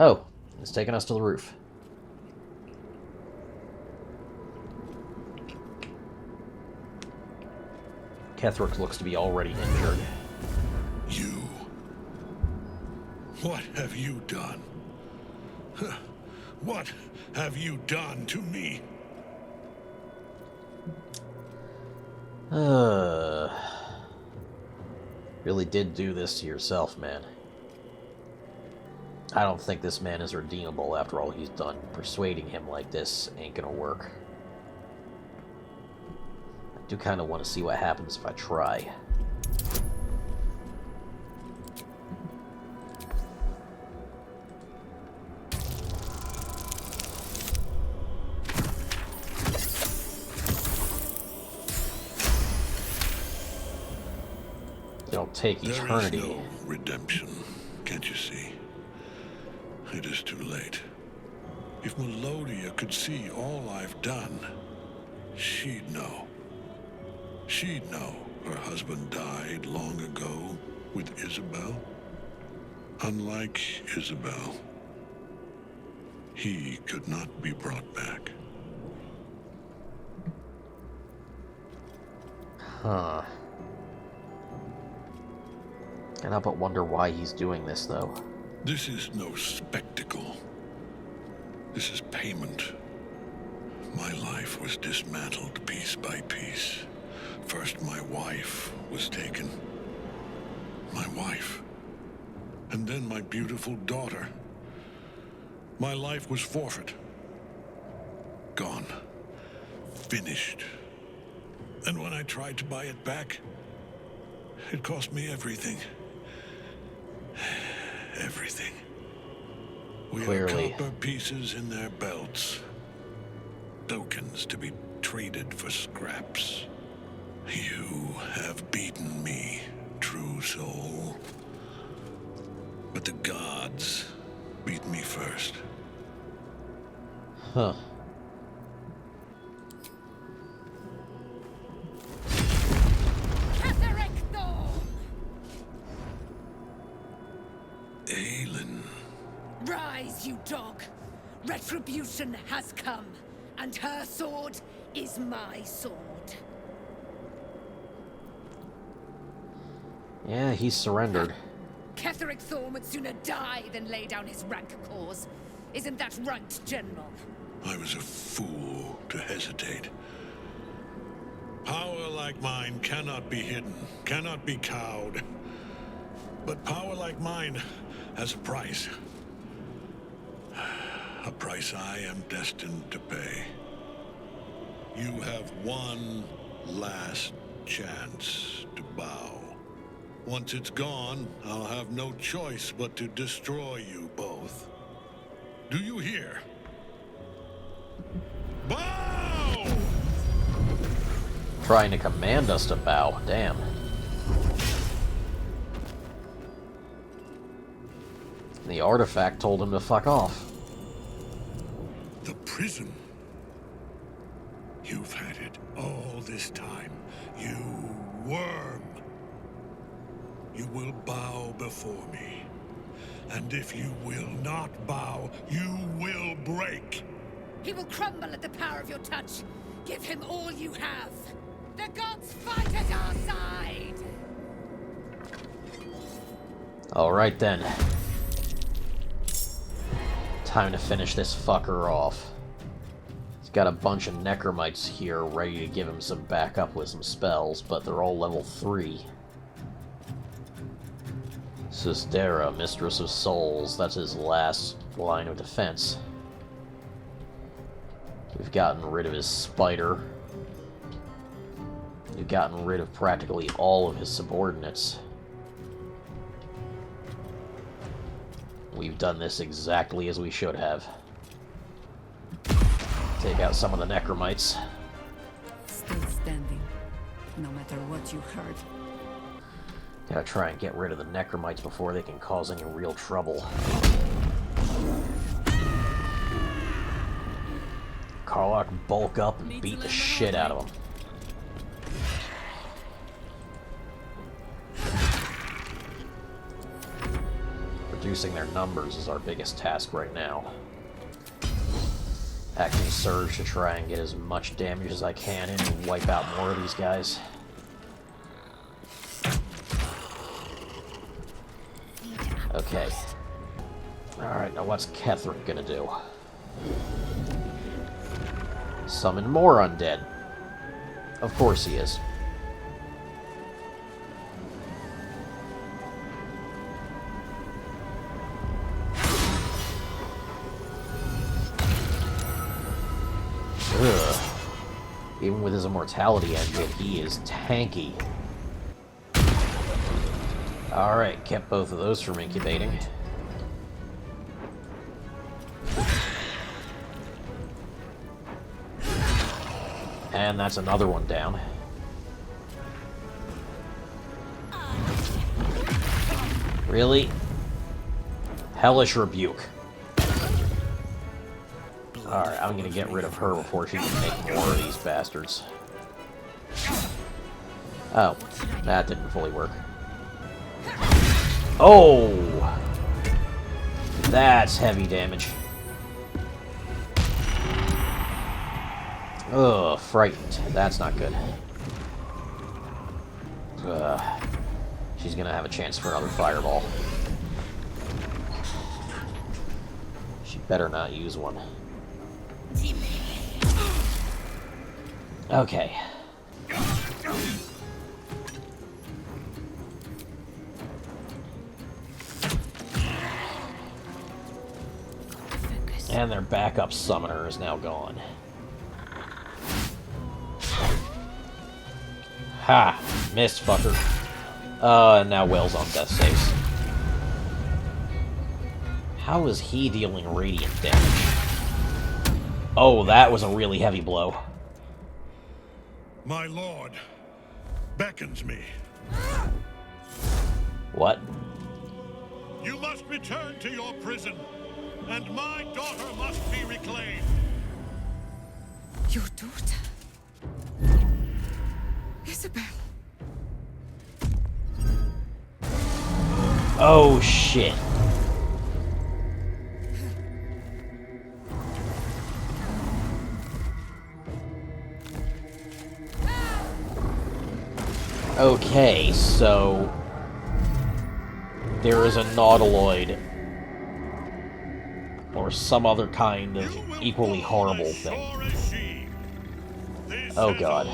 Oh, it's taking us to the roof. Ketherick looks to be already injured. You. What have you done? What have you done to me? Really did do this to yourself, man. I don't think this man is redeemable after all he's done. Persuading him like this ain't gonna work. I do kind of want to see what happens if I try. It'll take eternity. There is no redemption, can't you see? It is too late. If Melodia could see all I've done, she'd know. She'd know her husband died long ago with Isabel. Unlike Isabel, he could not be brought back. Huh. Can't help but wonder why he's doing this, though. This is no spectacle. This is payment. My life was dismantled piece by piece. First, my wife was taken. My wife. And then my beautiful daughter. My life was forfeit. Gone. Finished. And when I tried to buy it back, it cost me everything. Everything. We had copper pieces in their belts. Tokens to be traded for scraps. You have beaten me, true soul. But the gods beat me first. Huh. Aelin. Rise, you dog. Retribution has come, and her sword is my sword. Yeah, he's surrendered. Ketherick Thorm would sooner die than lay down his rank cause. Isn't that right, General? I was a fool to hesitate. Power like mine cannot be hidden, cannot be cowed. But power like mine has a price. A price I am destined to pay. You have one last chance to bow. Once it's gone, I'll have no choice but to destroy you both. Do you hear? Bow! Trying to command us to bow. Damn. The artifact told him to fuck off. The prison. You've had it all this time. You worm. You will bow before me. And if you will not bow, you will break. He will crumble at the power of your touch. Give him all you have. The gods fight at our side! Alright then. Time to finish this fucker off. He's got a bunch of necromites here ready to give him some backup with some spells, but they're all level 3. Sistera, Mistress of Souls, that's his last line of defense. We've gotten rid of his spider. We've gotten rid of practically all of his subordinates. We've done this exactly as we should have. Take out some of the necromites. Still standing, no matter what you heard. Gotta try and get rid of the necromites before they can cause any real trouble. Karlach, bulk up and beat the shit out of them. reducing their numbers is our biggest task right now. Acting Surge to try and get as much damage as I can in and wipe out more of these guys. Okay. Alright, now what's Ketherick gonna do? Summon more undead. Of course he is. Ugh. Even with his immortality ended, he is tanky. Alright, kept both of those from incubating. And that's another one down. Really? Hellish Rebuke. Alright, I'm gonna get rid of her before she can make more of these bastards. Oh, that didn't fully work. Oh! That's heavy damage. Ugh, frightened. That's not good. She's gonna have a chance for another fireball. She better not use one. Okay. And their backup summoner is now gone. Ha! Missed, fucker. And now Will's on death saves. How is he dealing radiant damage? Oh, that was a really heavy blow. My lord beckons me. What? You must return to your prison, and my daughter must be reclaimed. Your daughter? Isabel. Oh, shit. Okay, so there is a nautiloid or some other kind of equally horrible thing. Oh god.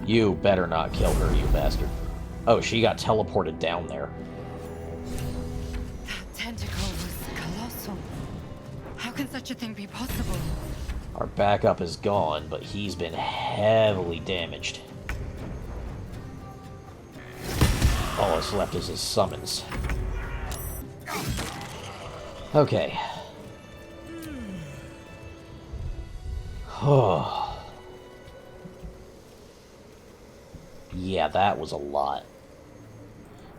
You better not kill her, you bastard. Oh, she got teleported down there. That tentacle was colossal. How can such a thing be possible? Our backup is gone, but he's been heavily damaged. All that's left is his summons. Okay. Yeah, that was a lot.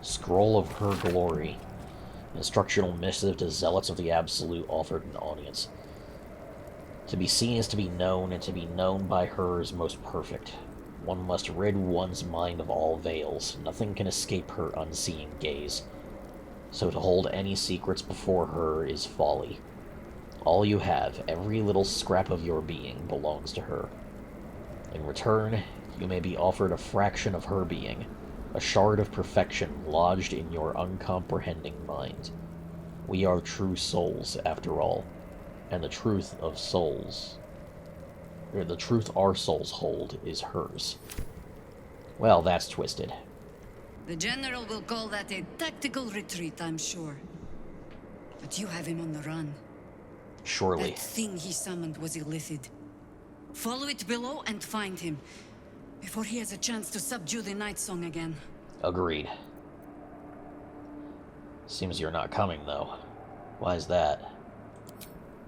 Scroll of Her Glory. Instructional missive to Zealots of the Absolute offered an audience. To be seen is to be known, and to be known by her is most perfect. One must rid one's mind of all veils. Nothing can escape her unseeing gaze. So to hold any secrets before her is folly. All you have, every little scrap of your being, belongs to her. In return, you may be offered a fraction of her being, a shard of perfection lodged in your uncomprehending mind. We are true souls, after all, and the truth of souls, or the truth our souls hold, is hers. Well, that's twisted. The General will call that a tactical retreat, I'm sure. But you have him on the run. Surely. That thing he summoned was illithid. Follow it below and find him, before he has a chance to subdue the Night Song again. Agreed. Seems you're not coming, though. Why is that?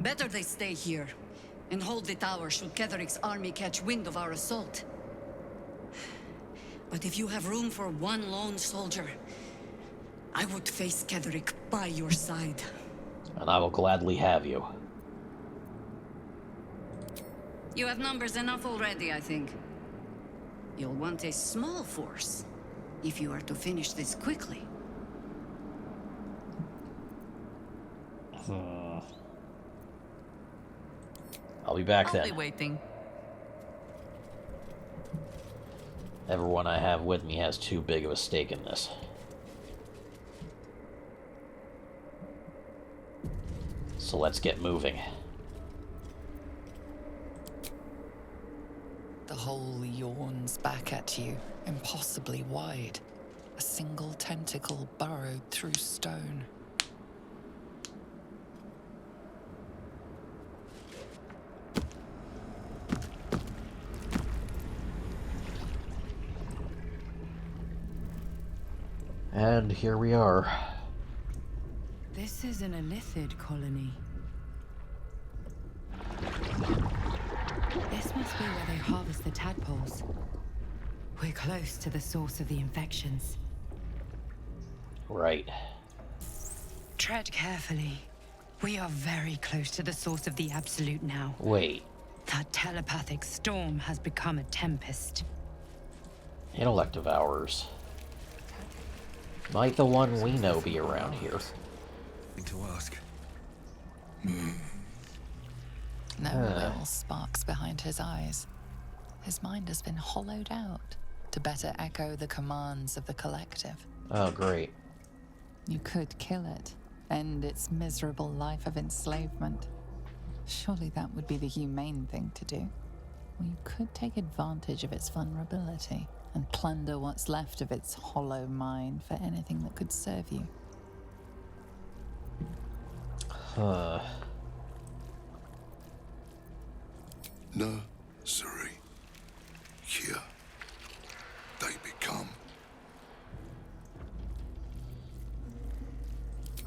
Better they stay here, and hold the tower should Ketherick's army catch wind of our assault. But if you have room for one lone soldier, I would face Ketherick by your side. And I will gladly have you. You have numbers enough already, I think. You'll want a small force, if you are to finish this quickly. I'll be back I'll be then. waiting. Everyone I have with me has too big of a stake in this. So let's get moving. The hole yawns back at you, impossibly wide. A single tentacle burrowed through stone. And here we are. This is an illithid colony. This must be where they harvest the tadpoles. We're close to the source of the infections. Right. Tread carefully. We are very close to the source of the Absolute now. Wait. That telepathic storm has become a tempest. Intellect Devourers. Might the one we know be around here? To ask. No real sparks behind his eyes. His mind has been hollowed out to better echo the commands of the collective. Oh, great. You could kill it, end its miserable life of enslavement. Surely that would be the humane thing to do. Or you could take advantage of its vulnerability and plunder what's left of its hollow mind for anything that could serve you. Nursery. Here. They become.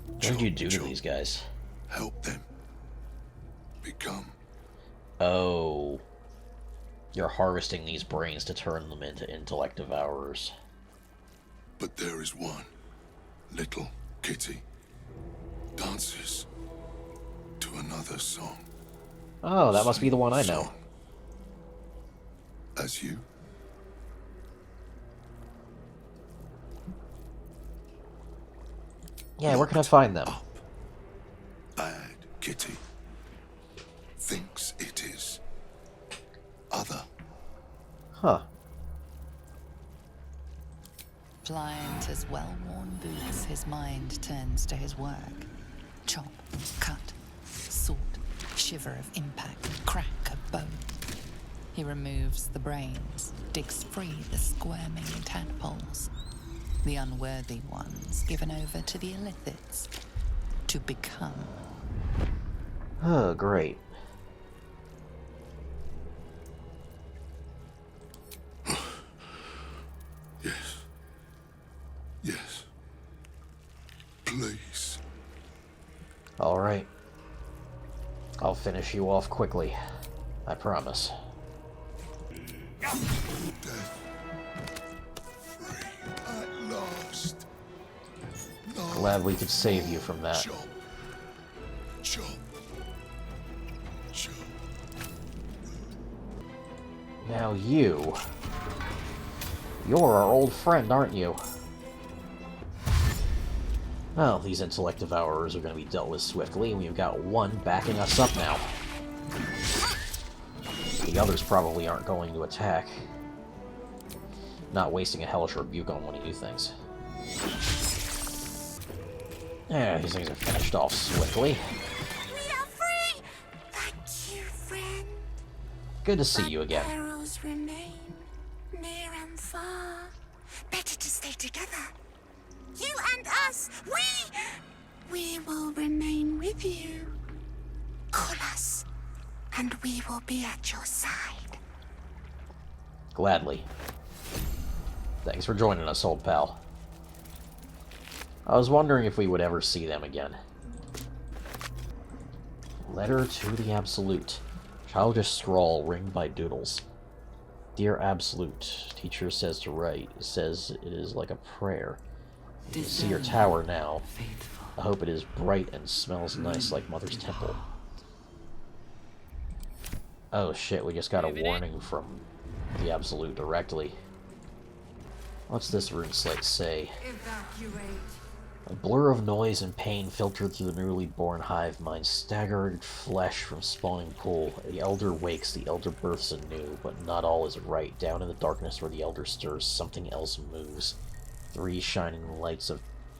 What did you do to these guys? Help them. Become. Oh. You're harvesting these brains to turn them into intellect devourers. But there is one. Little kitty. Dances. To another song. Oh, that must be the one I know. Song. As you. Yeah, where can I find them? Up. Bad kitty. Thinks it is. Other. Huh. Blind as well-worn boots, his mind turns to his work. Chop, cut, sort, shiver of impact, crack of bone. He removes the brains, digs free the squirming tadpoles. The unworthy ones given over to the illithids to become. Oh, great. Yes. Yes. Please. Alright. I'll finish you off quickly. I promise. Death. Free at last. No. Glad we could save you from that. Chop. Chop. Chop. Now you... You're our old friend, aren't you? Well, these intellect devourers are going to be dealt with swiftly, and we've got one backing us up now. The others probably aren't going to attack. Not wasting a hellish rebuke on one of you things. Yeah, these things are finished off swiftly. We are free! Thank you, friend. Good to see you again. Arrows remain near and far. Better to stay together. You and us, we will remain with you. Call us, and we will be at your side. Gladly. Thanks for joining us, old pal. I was wondering if we would ever see them again. Letter to the Absolute. Childish scrawl ringed by doodles. Dear Absolute, teacher says to write. Says it is like a prayer. You can see your tower now. I hope it is bright and smells nice like Mother's Temple. Oh shit, we just got a warning from the Absolute directly. What's this rune slate say? Evacuate. A blur of noise and pain filtered through the newly born hive mind, staggered flesh from spawning pool. The elder wakes, the elder births anew, but not all is right. Down in the darkness where the elder stirs, something else moves. 3 shining lights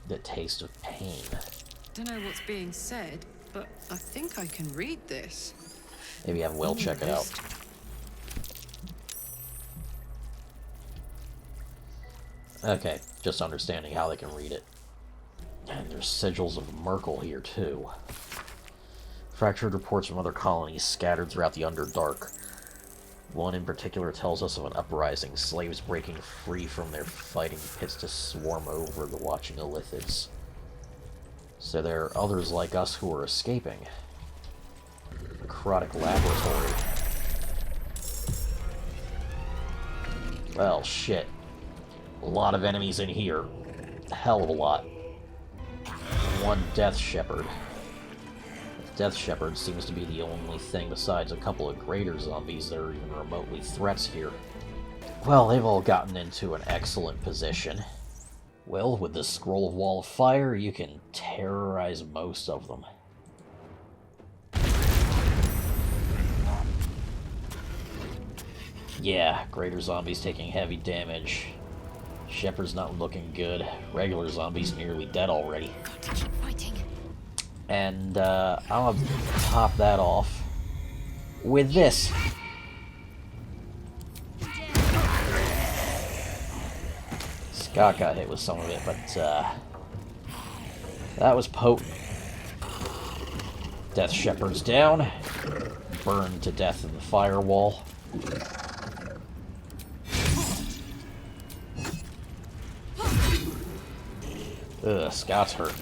that taste of pain. Don't know what's being said, but I think I can read this. Maybe have Will check it out. Okay, just understanding how they can read it. And there's sigils of Merkel here, too. Fractured reports from other colonies scattered throughout the Underdark. One in particular tells us of an uprising, slaves breaking free from their fighting pits to swarm over the watching illithids. So there are others like us who are escaping. Necrotic laboratory. Well, shit. A lot of enemies in here. A hell of a lot. One Death Shepherd. The Death Shepherd seems to be the only thing besides a couple of greater zombies that are even remotely threats here. Well, they've all gotten into an excellent position. Well, with this Scroll of Wall of Fire, you can terrorize most of them. Yeah, greater zombies taking heavy damage. Shepherd's not looking good. Regular zombies nearly dead already. Got to keep fighting. And I'll top that off with this. Scott got hit with some of it, but that was potent. Death Shepherd's down. Burned to death in the firewall. Ugh, Scott's hurt.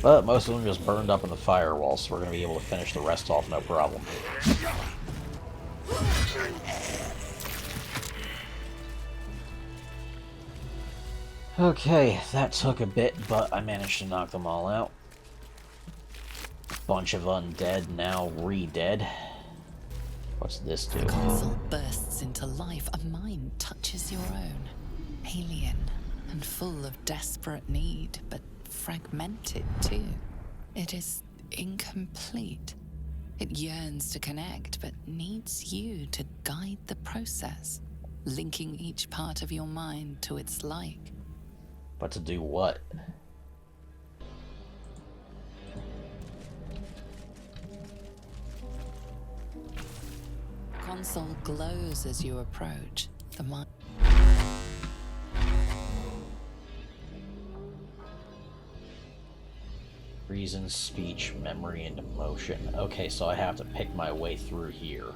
But most of them just burned up in the firewall, so we're going to be able to finish the rest off no problem. Okay, that took a bit, but I managed to knock them all out. Bunch of undead, now re-dead. What's this do? The console bursts into life. A mind touches your own. Alien and full of desperate need, but fragmented too. It is incomplete. It yearns to connect, but needs you to guide the process, linking each part of your mind to its like. But to do what? Console glows as you approach. The mind. Reason, speech, memory, and emotion. Okay, so I have to pick my way through here.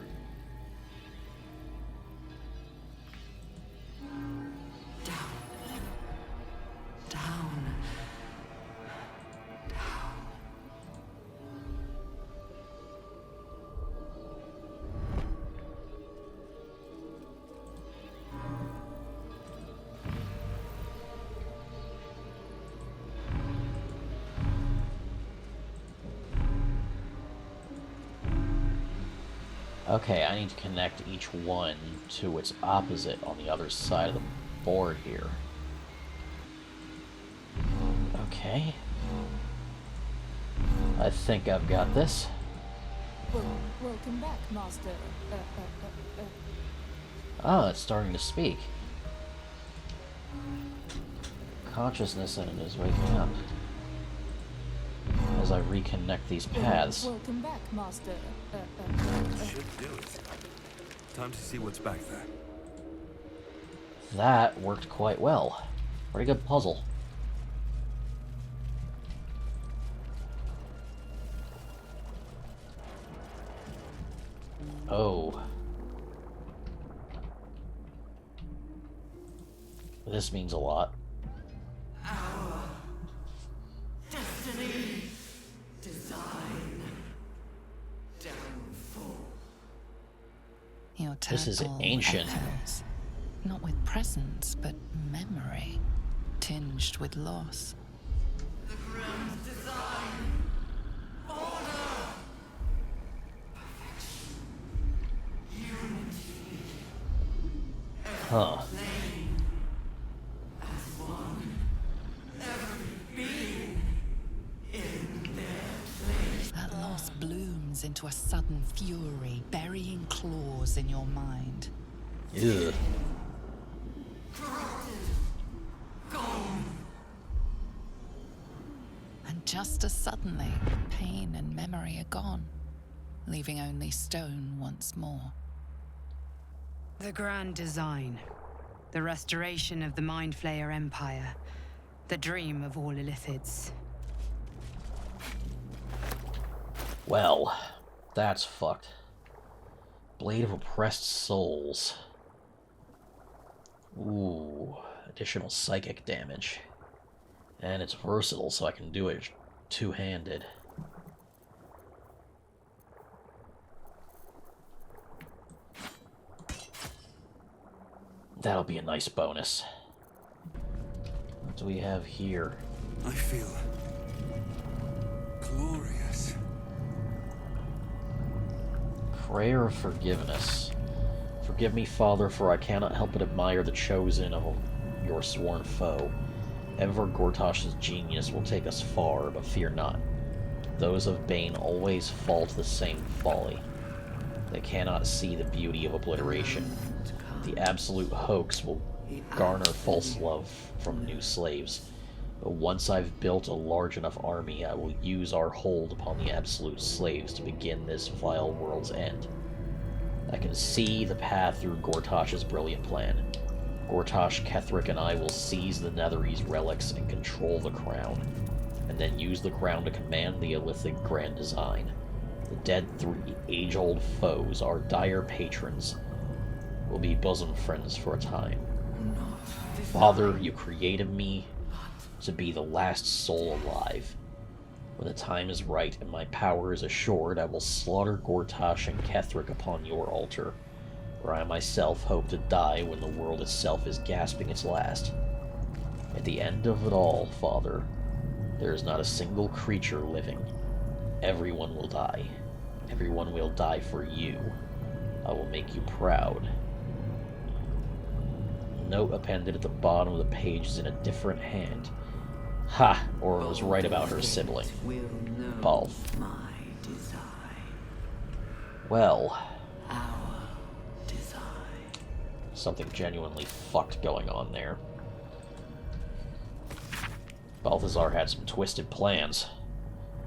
Okay, I need to connect each one to its opposite on the other side of the board here. Okay. I think I've got this. Welcome back, Master. Oh, it's starting to speak. Consciousness in it is waking up. As I reconnect these paths. Welcome back, Master. Should do it. Time to see what's back there. That worked quite well. Pretty good puzzle. Oh. This means a lot. Destiny, design, downfall. Your This is turtle ancient. echoes, not with presence, but memory, tinged with loss. The grand design, order, perfection, unity. Huh. As one, ever to a sudden fury, burying claws in your mind. Ugh. And just as suddenly, pain and memory are gone, leaving only stone once more. The grand design. The restoration of the Mind Flayer Empire. The dream of all illithids. Well, that's fucked. Blade of Oppressed Souls. Ooh, additional psychic damage. And it's versatile, so I can do it two-handed. That'll be a nice bonus. What do we have here? I feel glorious. Prayer of Forgiveness. Forgive me, Father, for I cannot help but admire the chosen of your sworn foe. Ever Gortash's genius will take us far, but fear not. Those of Bane always fall to the same folly. They cannot see the beauty of obliteration. The absolute hoax will garner false love from new slaves. But once I've built a large enough army, I will use our hold upon the absolute slaves to begin this vile world's end. I can see the path through Gortash's brilliant plan. Gortash, Ketheric, and I will seize the Netherese relics and control the crown, and then use the crown to command the illithid grand design. The dead three age-old foes, our dire patrons, will be bosom friends for a time. Father, you created me to be the last soul alive. When the time is right and my power is assured, I will slaughter Gortash and Ketheric upon your altar, where I myself hope to die when the world itself is gasping its last. At the end of it all, Father, there is not a single creature living. Everyone will die. Everyone will die for you. I will make you proud. Note appended at the bottom of the page is in a different hand. Ha! Or it was right about her sibling. Baldur. Well. Something genuinely fucked going on there. Balthazar had some twisted plans.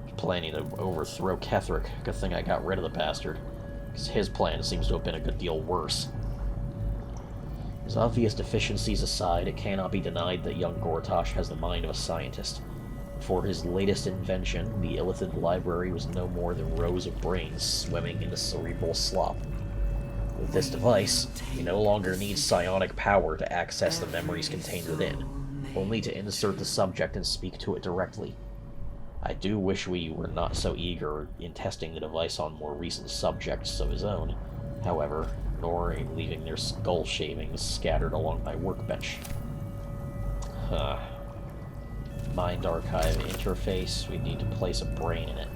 He was planning to overthrow Ketheric. Good thing I got rid of the bastard, because his plan seems to have been a good deal worse. His obvious deficiencies aside, it cannot be denied that young Gortash has the mind of a scientist. For his latest invention, the illithid library was no more than rows of brains swimming in the cerebral slop. With this device, we no longer need psionic power to access the memories contained within, only to insert the subject and speak to it directly. I do wish we were not so eager in testing the device on more recent subjects of his own, however, nor in leaving their skull shavings scattered along my workbench. Mind archive interface, we need to place a brain in it.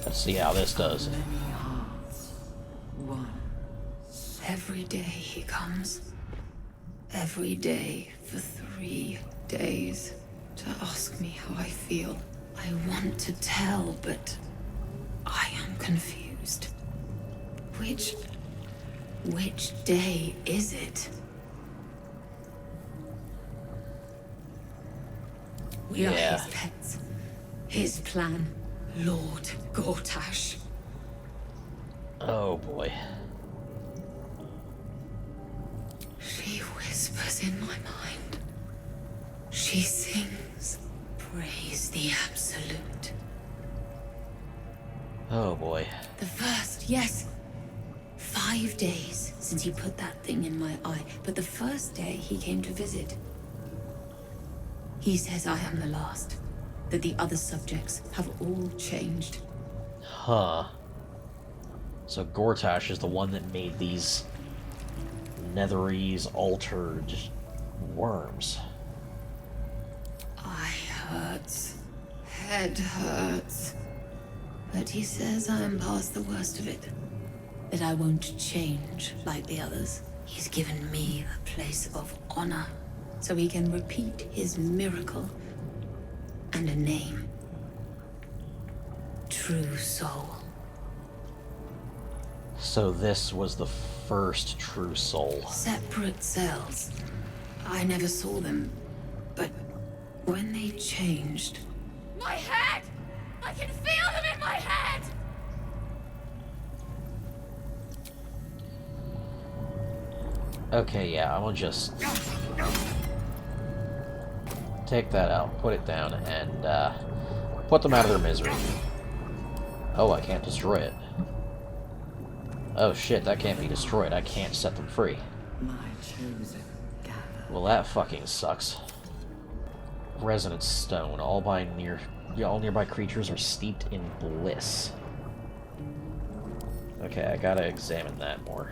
Let's see how this does. Every day he comes. Every day for 3 days to ask me how I feel. I want to tell, but I am confused. Which day is it? We are his pets. His plan, Lord Gortash. Oh boy. She whispers in my mind. She sings, praise the absolute. Oh boy. The first, yes. 5 days since he put that thing in my eye, but the first day he came to visit. He says I am the last, that the other subjects have all changed. Huh. So Gortash is the one that made these Netherese altered worms. Eye hurts. Head hurts. But he says I am past the worst of it. That I won't change like the others. He's given me a place of honor so he can repeat his miracle and a name. True soul. So this was the first true soul. Separate cells. I never saw them, but when they changed... My head! I can feel them in my head! Okay, yeah, I'm gonna just take that out, put it down, and put them out of their misery. Oh, I can't destroy it. Oh shit, that can't be destroyed. I can't set them free. My chosen gather. Well, that fucking sucks. Resonance stone. All nearby creatures are steeped in bliss. Okay, I gotta examine that more.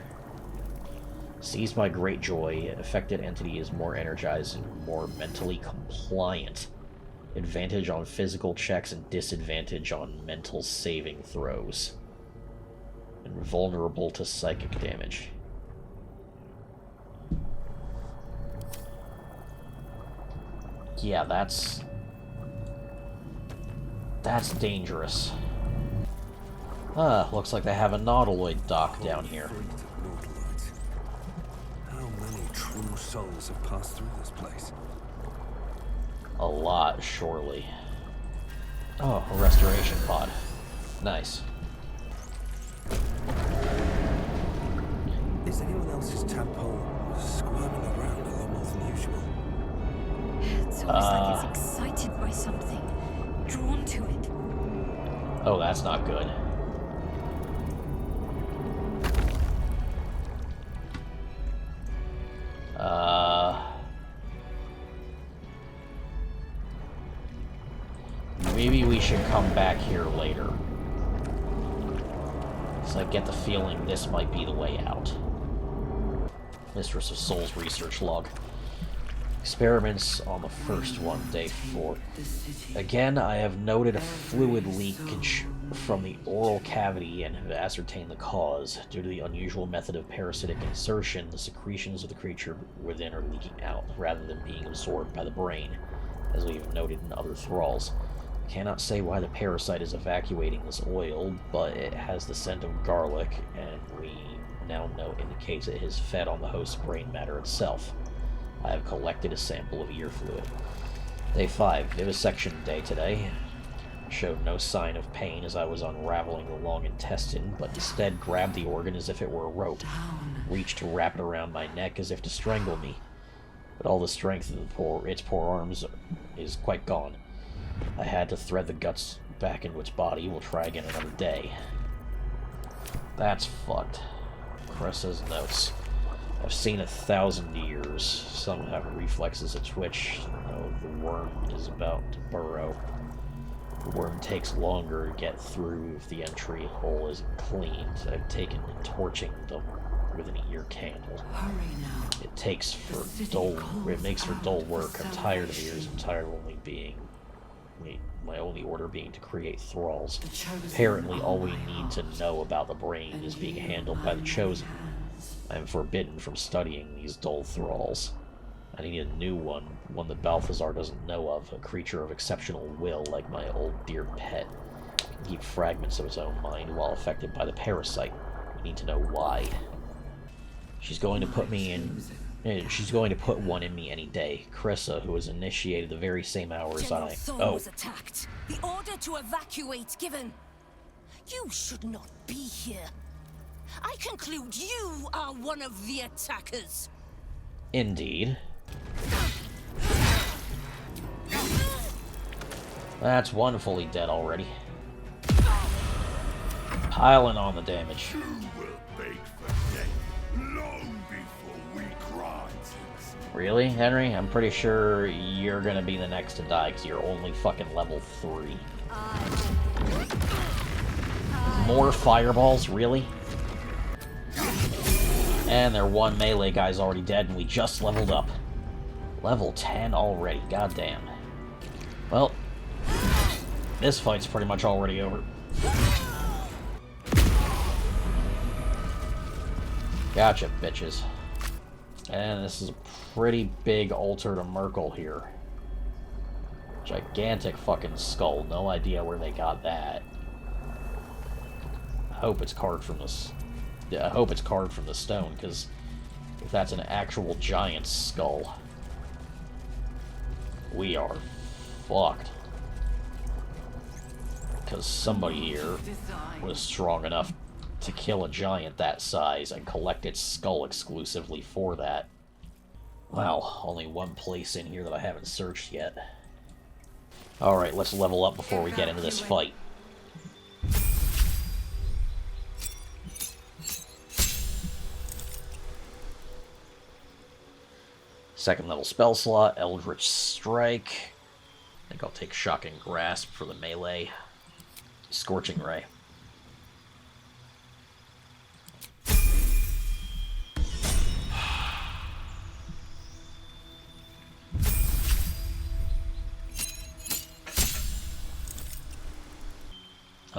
Seized by great joy, affected entity is more energized and more mentally compliant. Advantage on physical checks and disadvantage on mental saving throws. And vulnerable to psychic damage. Yeah, that's dangerous. Looks like they have a nautiloid dock down here. How many true souls have passed through this place? A lot, surely. Oh, a restoration pod. Nice. Is anyone else's tadpole squirming around a lot more than usual? It's almost like it's excited by something, drawn to it. Oh, that's not good. Maybe we should come back here later. So I get the feeling this might be the way out. Mistress of Souls research log. Experiments on the first one, day 4. Again, I have noted a fluid leakage from the oral cavity and have ascertained the cause. Due to the unusual method of parasitic insertion, the secretions of the creature within are leaking out, rather than being absorbed by the brain, as we have noted in other thralls. I cannot say why the parasite is evacuating this oil, but it has the scent of garlic, and we now know indicates it has fed on the host's brain matter itself. I have collected a sample of ear fluid. Day 5. Vivisection day today. Showed no sign of pain as I was unraveling the long intestine, but instead grabbed the organ as if it were a rope. Reached to wrap it around my neck as if to strangle me. But all the strength of its poor arms is quite gone. I had to thread the guts back into its body. We'll try again another day. That's fucked. Cressa's notes. I've seen 1,000 years. Some have reflexes that twitch. No, the worm is about to burrow. The worm takes longer to get through if the entry hole isn't cleaned. I've taken to torching them with an ear candle. Hurry now. It makes for dull work. I'm tired of ears. I'm tired of only being my only order being to create thralls. Apparently, all we need to know about the brain is being handled by the Chosen. I am forbidden from studying these dull thralls. I need a new one that Balthazar doesn't know of, a creature of exceptional will like my old dear pet. It can keep fragments of its own mind while affected by the parasite. We need to know why. She's going to put one in me any day. Cressa, who was initiated the very same hour as I. Oh. Was attacked. The order to evacuate given. You should not be here. I conclude you are one of the attackers. Indeed. That's one fully dead already. Piling on the damage. You will beg for death long before we cry. Really, Henry? I'm pretty sure you're gonna be the next to die because you're only fucking level 3. More fireballs? Really? And their one melee guy's already dead, and we just leveled up. Level 10 already, goddamn. Well, this fight's pretty much already over. Gotcha, bitches. And this is a pretty big altar to Merkel here. Gigantic fucking skull. No idea where they got that. I hope it's carved from this. Yeah, I hope it's carved from the stone, because if that's an actual giant skull, we are fucked. Because somebody here was strong enough to kill a giant that size and collect its skull exclusively for that. Wow, only one place in here that I haven't searched yet. Alright, let's level up before we get into this fight. Second level spell slot, Eldritch Strike. I think I'll take Shocking Grasp for the melee. Scorching Ray.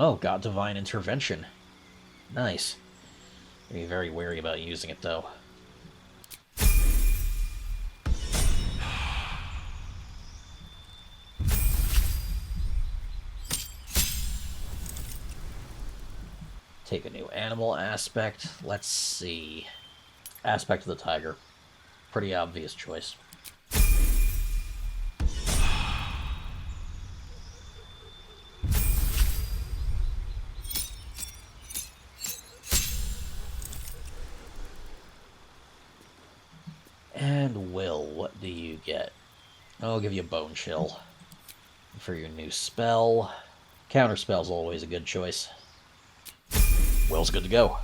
Oh, got Divine Intervention. Nice. Be very wary about using it, though. Take a new animal aspect. Let's see. Aspect of the tiger. Pretty obvious choice. And Will, what do you get? I'll give you Bone Chill. For your new spell. Counterspell's always a good choice. Will's good to go.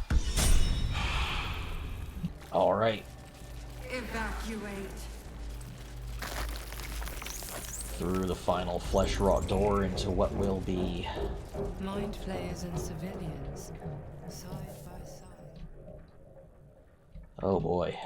Alright. Evacuate. Through the final flesh-wrought door into what will be... Mind flayers and civilians, side by side. Oh boy.